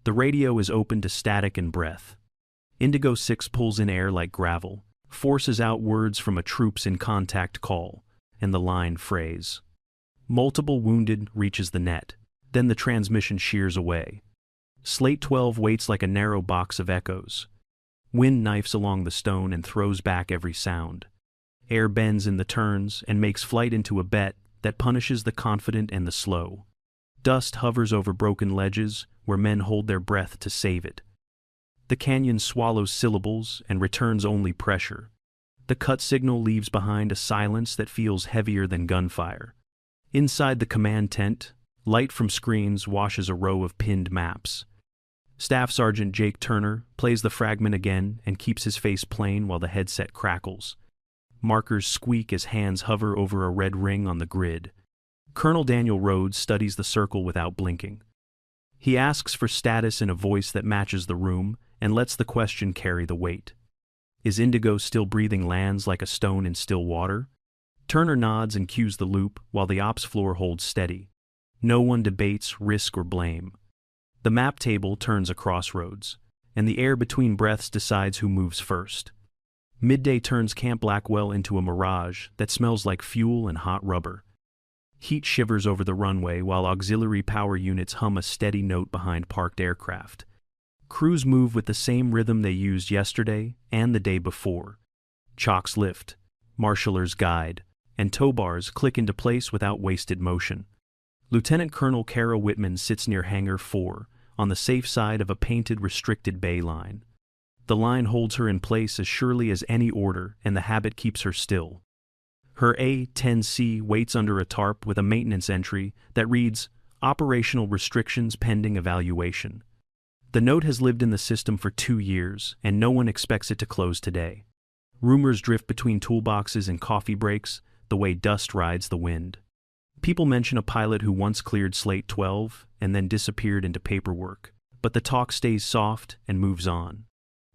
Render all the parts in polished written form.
The radio is open to static and breath. Indigo 6 pulls in air like gravel, forces out words from a troops in contact call, and the line phrase. Multiple wounded reaches the net, then the transmission shears away. Slate 12 waits like a narrow box of echoes. Wind knifes along the stone and throws back every sound. Air bends in the turns and makes flight into a bet that punishes the confident and the slow. Dust hovers over broken ledges where men hold their breath to save it. The canyon swallows syllables and returns only pressure. The cut signal leaves behind a silence that feels heavier than gunfire. Inside the command tent, light from screens washes a row of pinned maps. Staff Sergeant Jake Turner plays the fragment again and keeps his face plain while the headset crackles. Markers squeak as hands hover over a red ring on the grid. Colonel Daniel Rhodes studies the circle without blinking. He asks for status in a voice that matches the room and lets the question carry the weight. Is Indigo still breathing lands like a stone in still water? Turner nods and cues the loop while the ops floor holds steady. No one debates risk or blame. The map table turns a crossroads, and the air between breaths decides who moves first. Midday turns Camp Blackwell into a mirage that smells like fuel and hot rubber. Heat shivers over the runway while auxiliary power units hum a steady note behind parked aircraft. Crews move with the same rhythm they used yesterday and the day before. Chocks lift, marshallers guide, and tow bars click into place without wasted motion. Lieutenant Colonel Kara Whitman sits near Hangar 4, on the safe side of a painted restricted bay line. The line holds her in place as surely as any order, and the habit keeps her still. Her A-10C waits under a tarp with a maintenance entry that reads, "Operational restrictions pending evaluation." The note has lived in the system for 2 years, and no one expects it to close today. Rumors drift between toolboxes and coffee breaks, the way dust rides the wind. People mention a pilot who once cleared Slate 12 and then disappeared into paperwork, but the talk stays soft and moves on.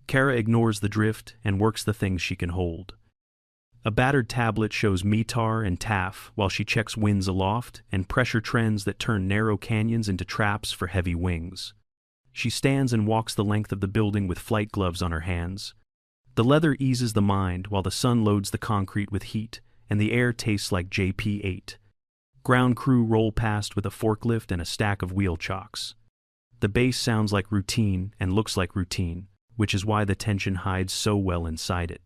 Kara ignores the drift and works the things she can hold. A battered tablet shows METAR and TAF while she checks winds aloft and pressure trends that turn narrow canyons into traps for heavy wings. She stands and walks the length of the building with flight gloves on her hands. The leather eases the mind while the sun loads the concrete with heat and the air tastes like JP-8. Ground crew roll past with a forklift and a stack of wheel chocks. The base sounds like routine and looks like routine, which is why the tension hides so well inside it.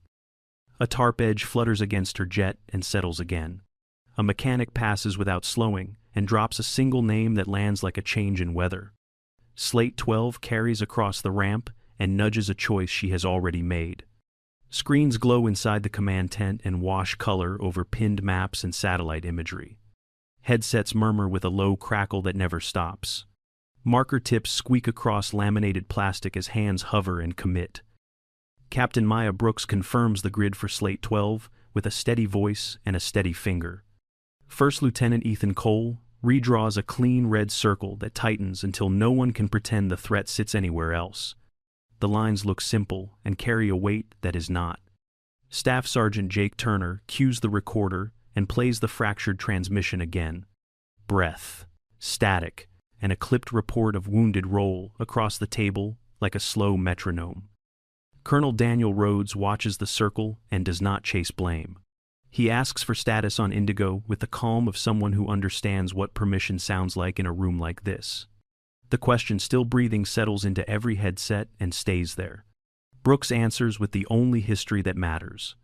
A tarp edge flutters against her jet and settles again. A mechanic passes without slowing and drops a single name that lands like a change in weather. Slate 12 carries across the ramp and nudges a choice she has already made. Screens glow inside the command tent and wash color over pinned maps and satellite imagery. Headsets murmur with a low crackle that never stops. Marker tips squeak across laminated plastic as hands hover and commit. Captain Maya Brooks confirms the grid for Slate 12 with a steady voice and a steady finger. First Lieutenant Ethan Cole redraws a clean red circle that tightens until no one can pretend the threat sits anywhere else. The lines look simple and carry a weight that is not. Staff Sergeant Jake Turner cues the recorder and plays the fractured transmission again. Breath, static, and a clipped report of wounded roll across the table like a slow metronome. Colonel Daniel Rhodes watches the circle and does not chase blame. He asks for status on Indigo with the calm of someone who understands what permission sounds like in a room like this. The question still breathing settles into every headset and stays there. Brooks answers with the only history that matters.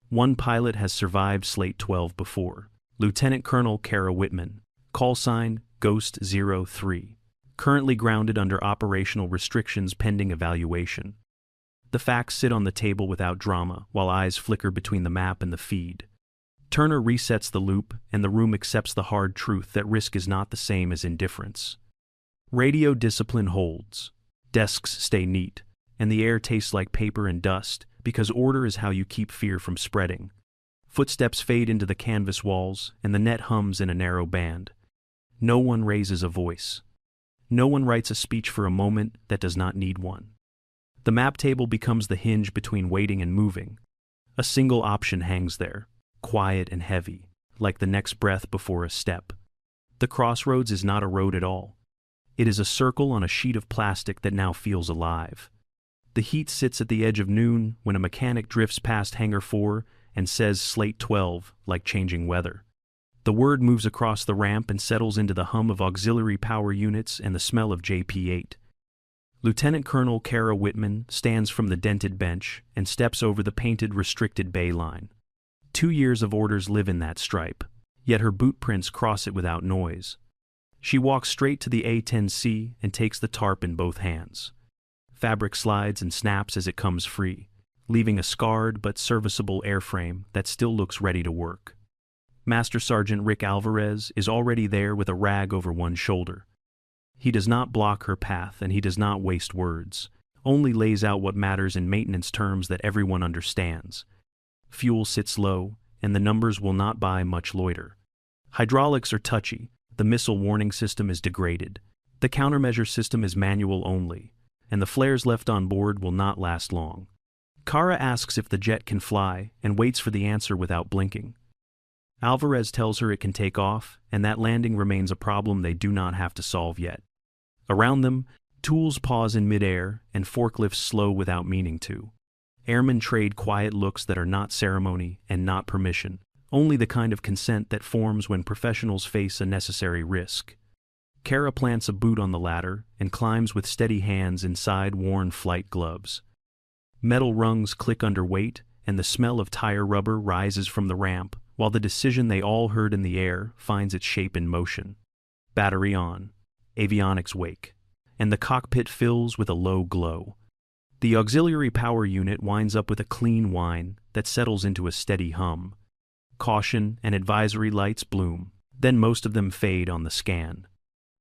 One pilot has survived Slate 12 before. Lieutenant Colonel Kara Whitman, call sign Ghost 03, currently grounded under operational restrictions pending evaluation. The facts sit on the table without drama, while eyes flicker between the map and the feed. Turner resets the loop, and the room accepts the hard truth that risk is not the same as indifference. Radio discipline holds. Desks stay neat, and the air tastes like paper and dust, because order is how you keep fear from spreading. Footsteps fade into the canvas walls, and the net hums in a narrow band. No one raises a voice. No one writes a speech for a moment that does not need one. The map table becomes the hinge between waiting and moving. A single option hangs there, quiet and heavy, like the next breath before a step. The crossroads is not a road at all. It is a circle on a sheet of plastic that now feels alive. The heat sits at the edge of noon when a mechanic drifts past Hangar 4 and says Slate 12, like changing weather. The word moves across the ramp and settles into the hum of auxiliary power units and the smell of JP-8. Lieutenant Colonel Kara Whitman stands from the dented bench and steps over the painted restricted bay line. 2 years of orders live in that stripe, yet her boot prints cross it without noise. She walks straight to the A-10C and takes the tarp in both hands. Fabric slides and snaps as it comes free, leaving a scarred but serviceable airframe that still looks ready to work. Master Sergeant Rick Alvarez is already there with a rag over one shoulder. He does not block her path and he does not waste words, only lays out what matters in maintenance terms that everyone understands. Fuel sits low, and the numbers will not buy much loiter. Hydraulics are touchy, the missile warning system is degraded, the countermeasure system is manual only, and the flares left on board will not last long. Kara asks if the jet can fly and waits for the answer without blinking. Alvarez tells her it can take off, and that landing remains a problem they do not have to solve yet. Around them, tools pause in midair and forklifts slow without meaning to. Airmen trade quiet looks that are not ceremony and not permission, only the kind of consent that forms when professionals face a necessary risk. Kara plants a boot on the ladder and climbs with steady hands inside worn flight gloves. Metal rungs click under weight, and the smell of tire rubber rises from the ramp, while the decision they all heard in the air finds its shape in motion. Battery on. Avionics wake. And the cockpit fills with a low glow. The auxiliary power unit winds up with a clean whine that settles into a steady hum. Caution and advisory lights bloom, then most of them fade on the scan.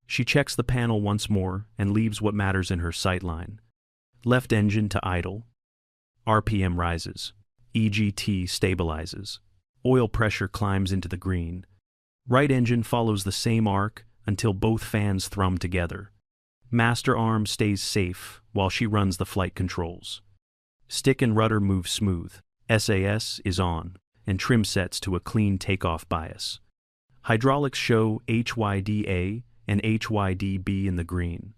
She checks the panel once more and leaves what matters in her sightline. Left engine to idle. RPM rises. EGT stabilizes. Oil pressure climbs into the green. Right engine follows the same arc until both fans thrum together. Master arm stays safe while she runs the flight controls. Stick and rudder move smooth. SAS is on, and trim sets to a clean takeoff bias. Hydraulics show HYDA and HYDB in the green.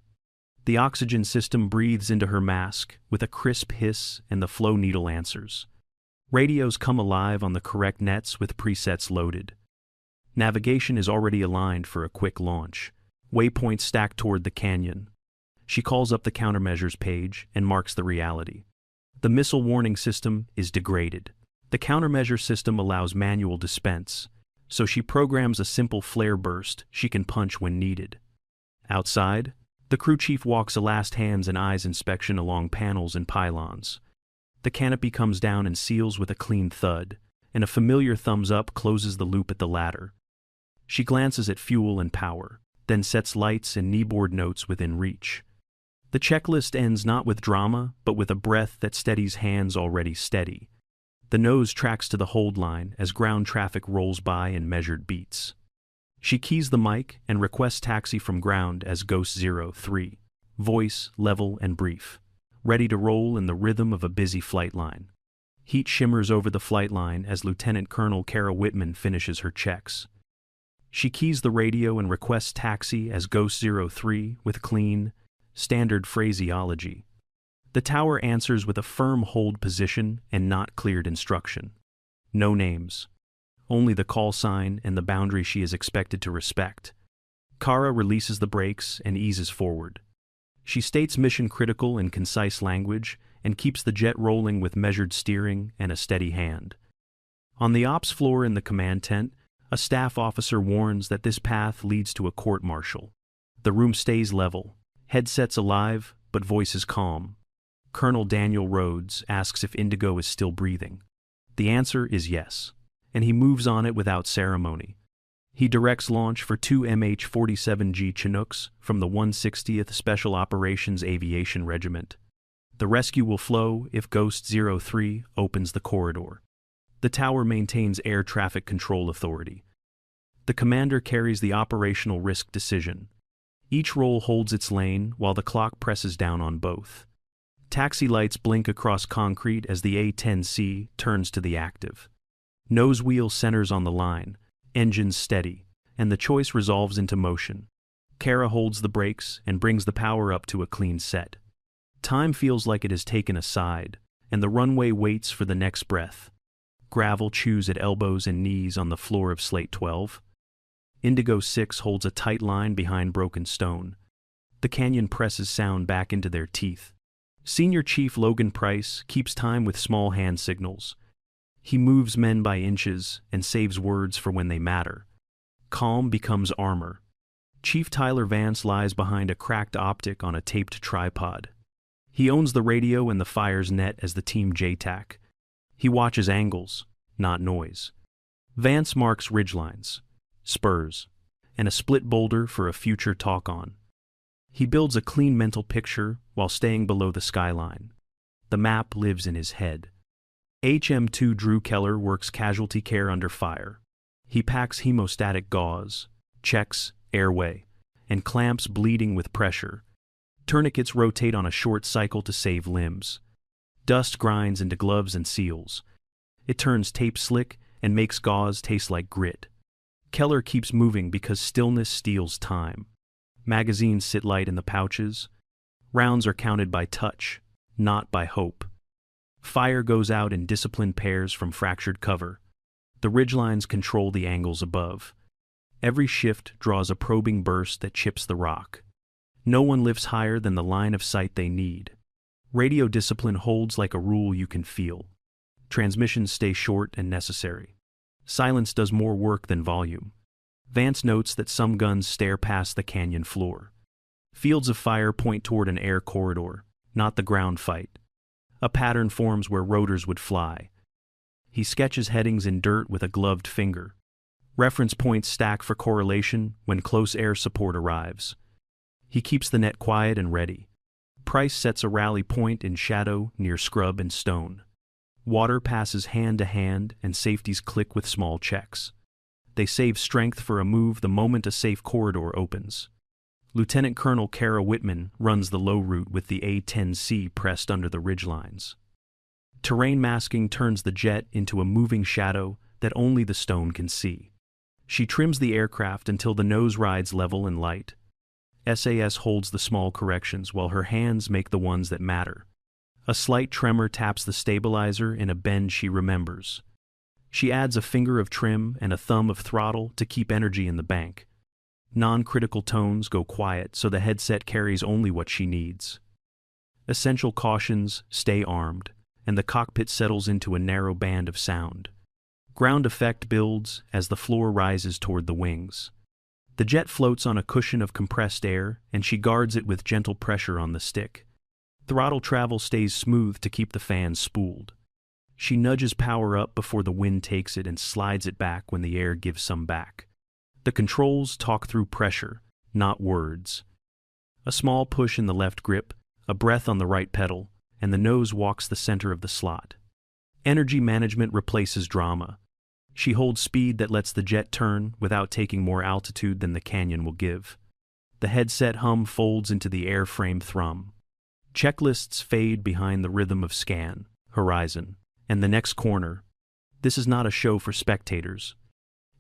The oxygen system breathes into her mask with a crisp hiss, and the flow needle answers. Radios come alive on the correct nets with presets loaded. Navigation is already aligned for a quick launch. Waypoints stack toward the canyon. She calls up the countermeasures page and marks the reality. The missile warning system is degraded. The countermeasure system allows manual dispense, so she programs a simple flare burst she can punch when needed. Outside, the crew chief walks a last hands and eyes inspection along panels and pylons. The canopy comes down and seals with a clean thud, and a familiar thumbs up closes the loop at the ladder. She glances at fuel and power, then sets lights and kneeboard notes within reach. The checklist ends not with drama, but with a breath that steadies hands already steady. The nose tracks to the hold line as ground traffic rolls by in measured beats. She keys the mic and requests taxi from ground as Ghost 03, voice, level, and brief, ready to roll in the rhythm of a busy flight line. Heat shimmers over the flight line as Lieutenant Colonel Kara Whitman finishes her checks. She keys the radio and requests taxi as Ghost 03 with clean, standard phraseology. The tower answers with a firm hold position and not cleared instruction. No names. Only the call sign and the boundary she is expected to respect. Kara releases the brakes and eases forward. She states mission critical in concise language and keeps the jet rolling with measured steering and a steady hand. On the ops floor in the command tent, a staff officer warns that this path leads to a court-martial. The room stays level, headsets alive, but voices calm. Colonel Daniel Rhodes asks if Indigo is still breathing. The answer is yes, and he moves on it without ceremony. He directs launch for 2 MH-47G Chinooks from the 160th Special Operations Aviation Regiment. The rescue will flow if Ghost 03 opens the corridor. The tower maintains air traffic control authority. The commander carries the operational risk decision. Each role holds its lane while the clock presses down on both. Taxi lights blink across concrete as the A-10C turns to the active. Nose wheel centers on the line, engines steady, and the choice resolves into motion. Kara holds the brakes and brings the power up to a clean set. Time feels like it has taken a side, and the runway waits for the next breath. Gravel chews at elbows and knees on the floor of Slate 12. Indigo 6 holds a tight line behind broken stone. The canyon presses sound back into their teeth. Senior Chief Logan Price keeps time with small hand signals. He moves men by inches and saves words for when they matter. Calm becomes armor. Chief Tyler Vance lies behind a cracked optic on a taped tripod. He owns the radio and the fire's net as the team JTAC. He watches angles, not noise. Vance marks ridgelines, spurs, and a split boulder for a future talk-on. He builds a clean mental picture while staying below the skyline. The map lives in his head. HM2 Drew Keller works casualty care under fire. He packs hemostatic gauze, checks airway, and clamps bleeding with pressure. Tourniquets rotate on a short cycle to save limbs. Dust grinds into gloves and seals. It turns tape slick and makes gauze taste like grit. Keller keeps moving because stillness steals time. Magazines sit light in the pouches. Rounds are counted by touch, not by hope. Fire goes out in disciplined pairs from fractured cover. The ridgelines control the angles above. Every shift draws a probing burst that chips the rock. No one lifts higher than the line of sight they need. Radio discipline holds like a rule you can feel. Transmissions stay short and necessary. Silence does more work than volume. Vance notes that some guns stare past the canyon floor. Fields of fire point toward an air corridor, not the ground fight. A pattern forms where rotors would fly. He sketches headings in dirt with a gloved finger. Reference points stack for correlation when close air support arrives. He keeps the net quiet and ready. Price sets a rally point in shadow near scrub and stone. Water passes hand to hand and safeties click with small checks. They save strength for a move the moment a safe corridor opens. Lieutenant Colonel Kara Whitman runs the low route with the A-10C pressed under the ridgelines. Terrain masking turns the jet into a moving shadow that only the stone can see. She trims the aircraft until the nose rides level and light. SAS holds the small corrections while her hands make the ones that matter. A slight tremor taps the stabilizer in a bend she remembers. She adds a finger of trim and a thumb of throttle to keep energy in the bank. Non-critical tones go quiet so the headset carries only what she needs. Essential cautions: stay armed, and the cockpit settles into a narrow band of sound. Ground effect builds as the floor rises toward the wings. The jet floats on a cushion of compressed air, and she guards it with gentle pressure on the stick. Throttle travel stays smooth to keep the fans spooled. She nudges power up before the wind takes it and slides it back when the air gives some back. The controls talk through pressure, not words. A small push in the left grip, a breath on the right pedal, and the nose walks the center of the slot. Energy management replaces drama. She holds speed that lets the jet turn without taking more altitude than the canyon will give. The headset hum folds into the airframe thrum. Checklists fade behind the rhythm of scan, horizon, and the next corner. This is not a show for spectators.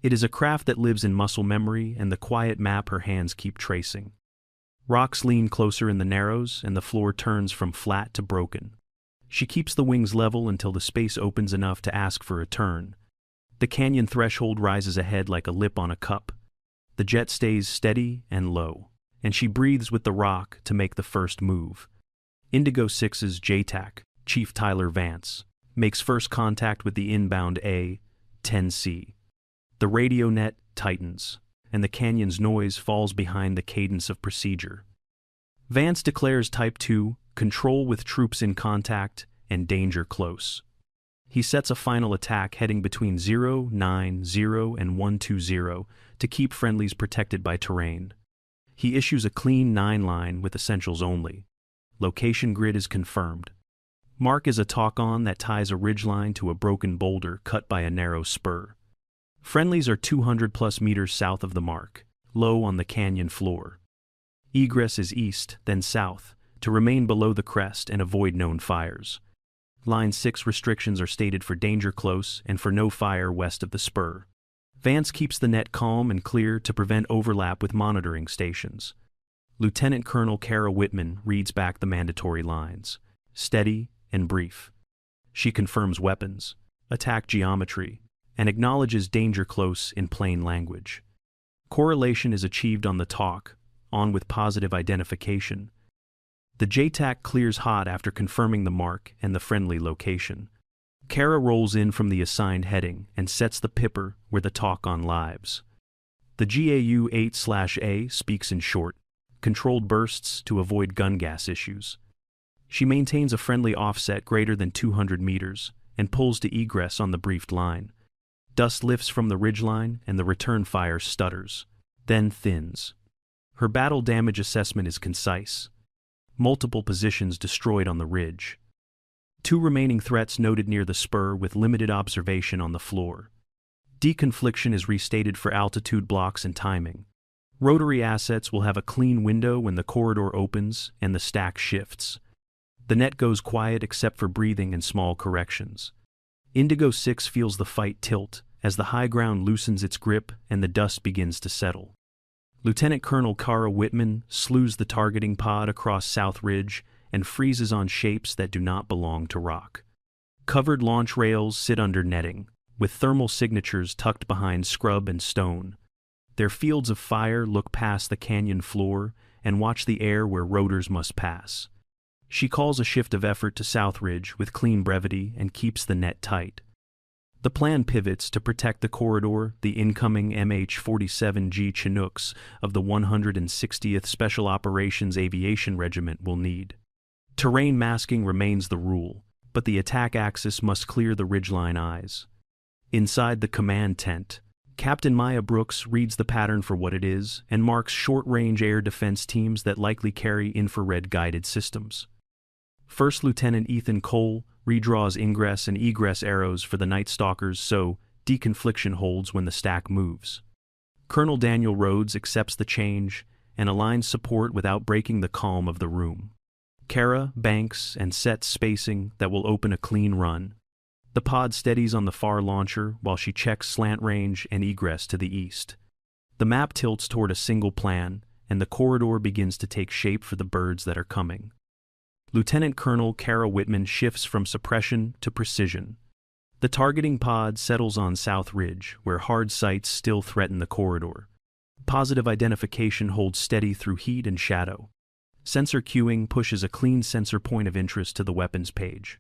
It is a craft that lives in muscle memory and the quiet map her hands keep tracing. Rocks lean closer in the narrows, and the floor turns from flat to broken. She keeps the wings level until the space opens enough to ask for a turn. The canyon threshold rises ahead like a lip on a cup. The jet stays steady and low, and she breathes with the rock to make the first move. Indigo 6's JTAC, Chief Tyler Vance, makes first contact with the inbound A-10C. The radio net tightens, and the canyon's noise falls behind the cadence of procedure. Vance declares Type 2, control with troops in contact, and danger close. He sets a final attack heading between 090 and 120 to keep friendlies protected by terrain. He issues a clean 9-line with essentials only. Location grid is confirmed. Mark is a talk-on that ties a ridgeline to a broken boulder cut by a narrow spur. Friendlies are 200+ meters south of the mark, low on the canyon floor. Egress is east, then south, to remain below the crest and avoid known fires. Line 6 restrictions are stated for danger close and for no fire west of the spur. Vance keeps the net calm and clear to prevent overlap with monitoring stations. Lieutenant Colonel Kara Whitman reads back the mandatory lines, steady and brief. She confirms weapons, attack geometry, and acknowledges danger close in plain language. Correlation is achieved on the talk, on with positive identification. The JTAC clears hot after confirming the mark and the friendly location. Kara rolls in from the assigned heading and sets the pipper where the talk on lives. The GAU 8/A speaks in short, controlled bursts to avoid gun gas issues. She maintains a friendly offset greater than 200 meters and pulls to egress on the briefed line. Dust lifts from the ridgeline and the return fire stutters, then thins. Her battle damage assessment is concise. Multiple positions destroyed on the ridge. 2 remaining threats noted near the spur with limited observation on the floor. Deconfliction is restated for altitude blocks and timing. Rotary assets will have a clean window when the corridor opens and the stack shifts. The net goes quiet except for breathing and small corrections. Indigo 6 feels the fight tilt as the high ground loosens its grip and the dust begins to settle. Lieutenant Colonel Kara Whitman slews the targeting pod across South Ridge and freezes on shapes that do not belong to rock. Covered launch rails sit under netting, with thermal signatures tucked behind scrub and stone. Their fields of fire look past the canyon floor and watch the air where rotors must pass. She calls a shift of effort to South Ridge with clean brevity and keeps the net tight. The plan pivots to protect the corridor the incoming MH-47G Chinooks of the 160th Special Operations Aviation Regiment will need. Terrain masking remains the rule, but the attack axis must clear the ridgeline eyes. Inside the command tent, Captain Maya Brooks reads the pattern for what it is and marks short-range air defense teams that likely carry infrared-guided systems. First Lieutenant Ethan Cole redraws ingress and egress arrows for the Night Stalkers so deconfliction holds when the stack moves. Colonel Daniel Rhodes accepts the change and aligns support without breaking the calm of the room. Kara banks and sets spacing that will open a clean run. The pod steadies on the far launcher while she checks slant range and egress to the east. The map tilts toward a single plan, and the corridor begins to take shape for the birds that are coming. Lieutenant Colonel Kara Whitman shifts from suppression to precision. The targeting pod settles on South Ridge, where hard sights still threaten the corridor. Positive identification holds steady through heat and shadow. Sensor queuing pushes a clean sensor point of interest to the weapons page.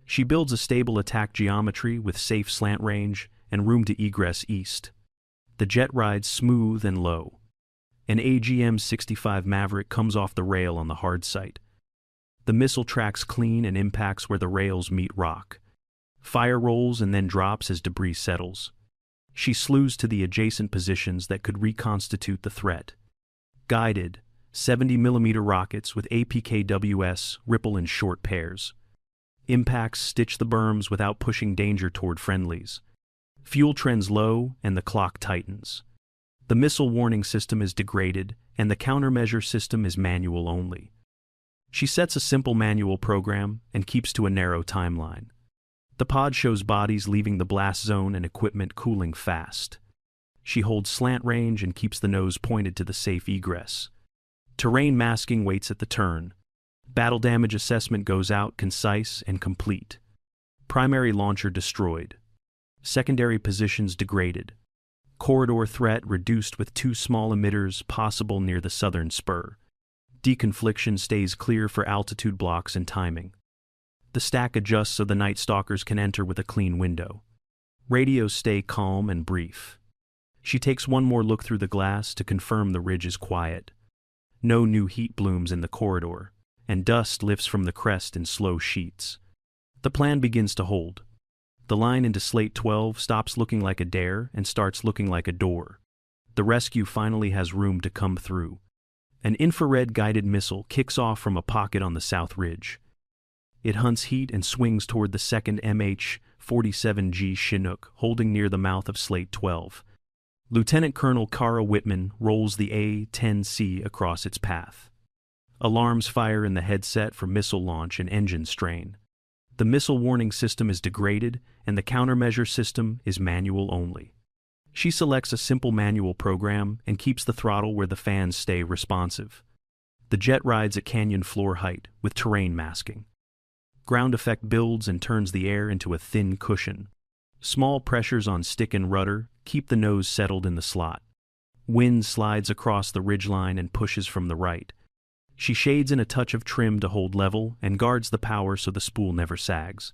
She builds a stable attack geometry with safe slant range and room to egress east. The jet rides smooth and low. An AGM-65 Maverick comes off the rail on the hard site. The missile tracks clean and impacts where the rails meet rock. Fire rolls and then drops as debris settles. She slews to the adjacent positions that could reconstitute the threat. Guided, 70mm rockets with APKWS ripple in short pairs. Impacts stitch the berms without pushing danger toward friendlies. Fuel trends low and the clock tightens. The missile warning system is degraded and the countermeasure system is manual only. She sets a simple manual program and keeps to a narrow timeline. The pod shows bodies leaving the blast zone and equipment cooling fast. She holds slant range and keeps the nose pointed to the safe egress. Terrain masking waits at the turn. Battle damage assessment goes out concise and complete. Primary launcher destroyed. Secondary positions degraded. Corridor threat reduced with 2 small emitters possible near the southern spur. Deconfliction stays clear for altitude blocks and timing. The stack adjusts so the Night Stalkers can enter with a clean window. Radios stay calm and brief. She takes one more look through the glass to confirm the ridge is quiet. No new heat blooms in the corridor, and dust lifts from the crest in slow sheets. The plan begins to hold. The line into Slate 12 stops looking like a dare and starts looking like a door. The rescue finally has room to come through. An infrared-guided missile kicks off from a pocket on the south ridge. It hunts heat and swings toward the second MH-47G Chinook, holding near the mouth of Slate 12. Lieutenant Colonel Kara Whitman rolls the A-10C across its path. Alarms fire in the headset for missile launch and engine strain. The missile warning system is degraded, and the countermeasure system is manual only. She selects a simple manual program and keeps the throttle where the fans stay responsive. The jet rides at canyon floor height with terrain masking. Ground effect builds and turns the air into a thin cushion. Small pressures on stick and rudder keep the nose settled in the slot. Wind slides across the ridgeline and pushes from the right. She shades in a touch of trim to hold level and guards the power so the spool never sags.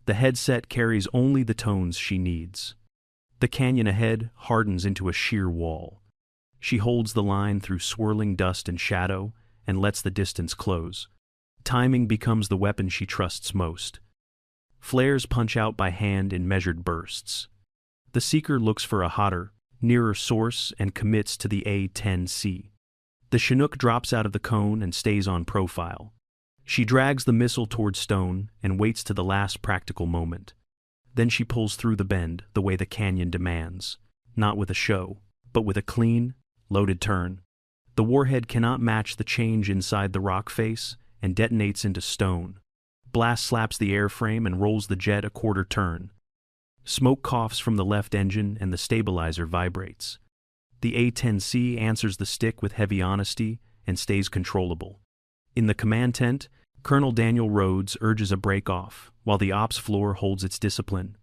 The headset carries only the tones she needs. The canyon ahead hardens into a sheer wall. She holds the line through swirling dust and shadow and lets the distance close. Timing becomes the weapon she trusts most. Flares punch out by hand in measured bursts. The seeker looks for a hotter, nearer source and commits to the A-10C. The Chinook drops out of the cone and stays on profile. She drags the missile toward stone and waits to the last practical moment. Then she pulls through the bend the way the canyon demands, not with a show, but with a clean, loaded turn. The warhead cannot match the change inside the rock face and detonates into stone. Blast slaps the airframe and rolls the jet a quarter turn. Smoke coughs from the left engine and the stabilizer vibrates. The A-10C answers the stick with heavy honesty and stays controllable. In the command tent, Colonel Daniel Rhodes urges a break-off, while the ops floor holds its discipline.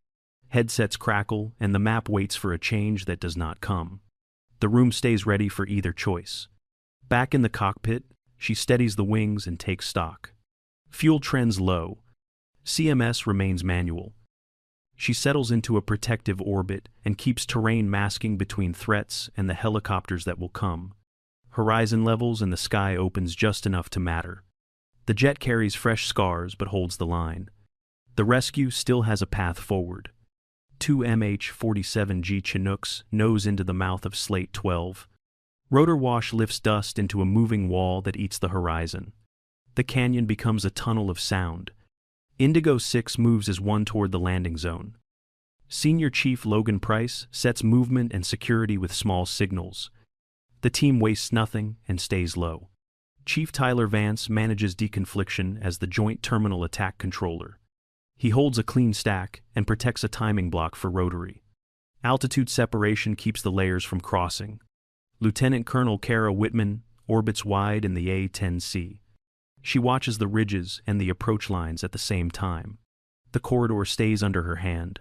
Headsets crackle, and the map waits for a change that does not come. The room stays ready for either choice. Back in the cockpit, she steadies the wings and takes stock. Fuel trends low. CMS remains manual. She settles into a protective orbit and keeps terrain masking between threats and the helicopters that will come. Horizon levels and the sky opens just enough to matter. The jet carries fresh scars but holds the line. The rescue still has a path forward. Two MH-47G Chinooks nose into the mouth of Slate 12. Rotor wash lifts dust into a moving wall that eats the horizon. The canyon becomes a tunnel of sound. Indigo 6 moves as one toward the landing zone. Senior Chief Logan Price sets movement and security with small signals. The team wastes nothing and stays low. Chief Tyler Vance manages deconfliction as the Joint Terminal Attack Controller. He holds a clean stack and protects a timing block for rotary. Altitude separation keeps the layers from crossing. Lieutenant Colonel Kara Whitman orbits wide in the A-10C. She watches the ridges and the approach lines at the same time. The corridor stays under her hand.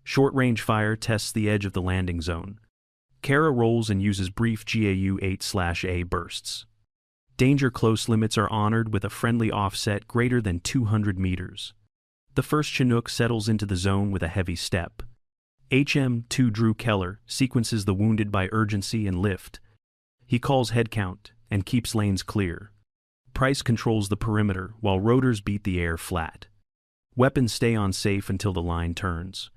Short-range fire tests the edge of the landing zone. Kara rolls and uses brief GAU 8/A bursts. Danger close limits are honored with a friendly offset greater than 200 meters. The first Chinook settles into the zone with a heavy step. HM2 Drew Keller sequences the wounded by urgency and lift. He calls head count and keeps lanes clear. Price controls the perimeter while rotors beat the air flat. Weapons stay on safe until the line turns.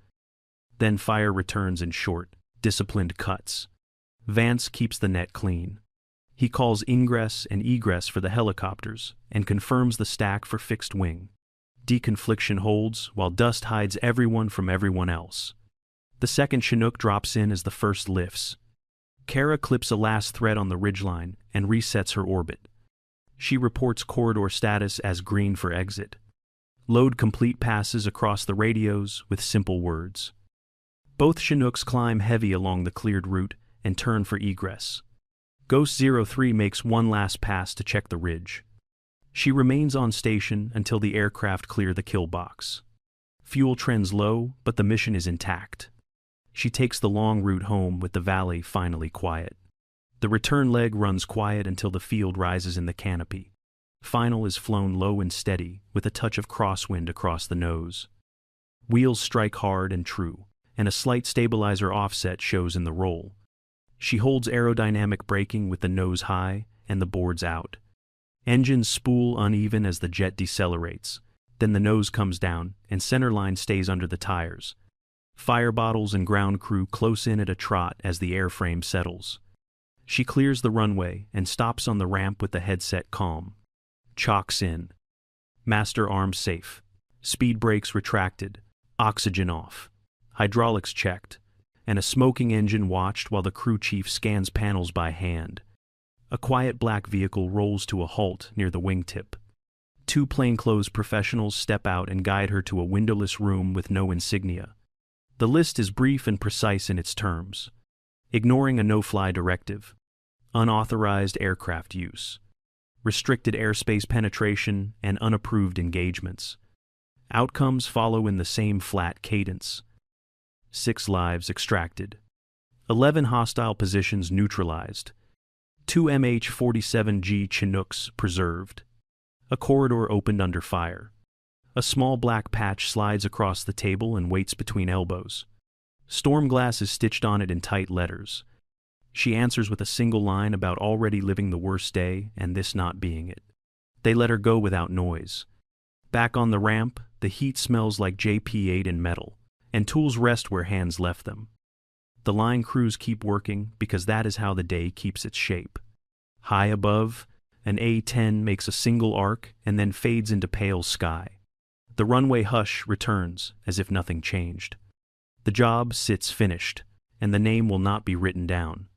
Then fire returns in short, disciplined cuts. Vance keeps the net clean. He calls ingress and egress for the helicopters and confirms the stack for fixed wing. Deconfliction holds while dust hides everyone from everyone else. The second Chinook drops in as the first lifts. Kara clips a last thread on the ridgeline and resets her orbit. She reports corridor status as green for exit. Load complete passes across the radios with simple words. Both Chinooks climb heavy along the cleared route and turn for egress. Ghost 03 makes one last pass to check the ridge. She remains on station until the aircraft clear the kill box. Fuel trends low, but the mission is intact. She takes the long route home with the valley finally quiet. The return leg runs quiet until the field rises in the canopy. Final is flown low and steady, with a touch of crosswind across the nose. Wheels strike hard and true, and a slight stabilizer offset shows in the roll. She holds aerodynamic braking with the nose high and the boards out. Engines spool uneven as the jet decelerates. Then the nose comes down, and centerline stays under the tires. Fire bottles and ground crew close in at a trot as the airframe settles. She clears the runway and stops on the ramp with the headset calm. Chocks in. Master arms safe. Speed brakes retracted. Oxygen off. Hydraulics checked. And a smoking engine watched while the crew chief scans panels by hand. A quiet black vehicle rolls to a halt near the wingtip. Two plainclothes professionals step out and guide her to a windowless room with no insignia. The list is brief and precise in its terms. Ignoring a no-fly directive, unauthorized aircraft use, restricted airspace penetration, and unapproved engagements. Outcomes follow in the same flat cadence. 6 lives extracted. 11 hostile positions neutralized. 2 MH-47G Chinooks preserved. A corridor opened under fire. A small black patch slides across the table and waits between elbows. Storm glass is stitched on it in tight letters. She answers with a single line about already living the worst day and this not being it. They let her go without noise. Back on the ramp, the heat smells like JP8 and metal, and tools rest where hands left them. The line crews keep working because that is how the day keeps its shape. High above, an A-10 makes a single arc and then fades into pale sky. The runway hush returns as if nothing changed. The job sits finished, and the name will not be written down.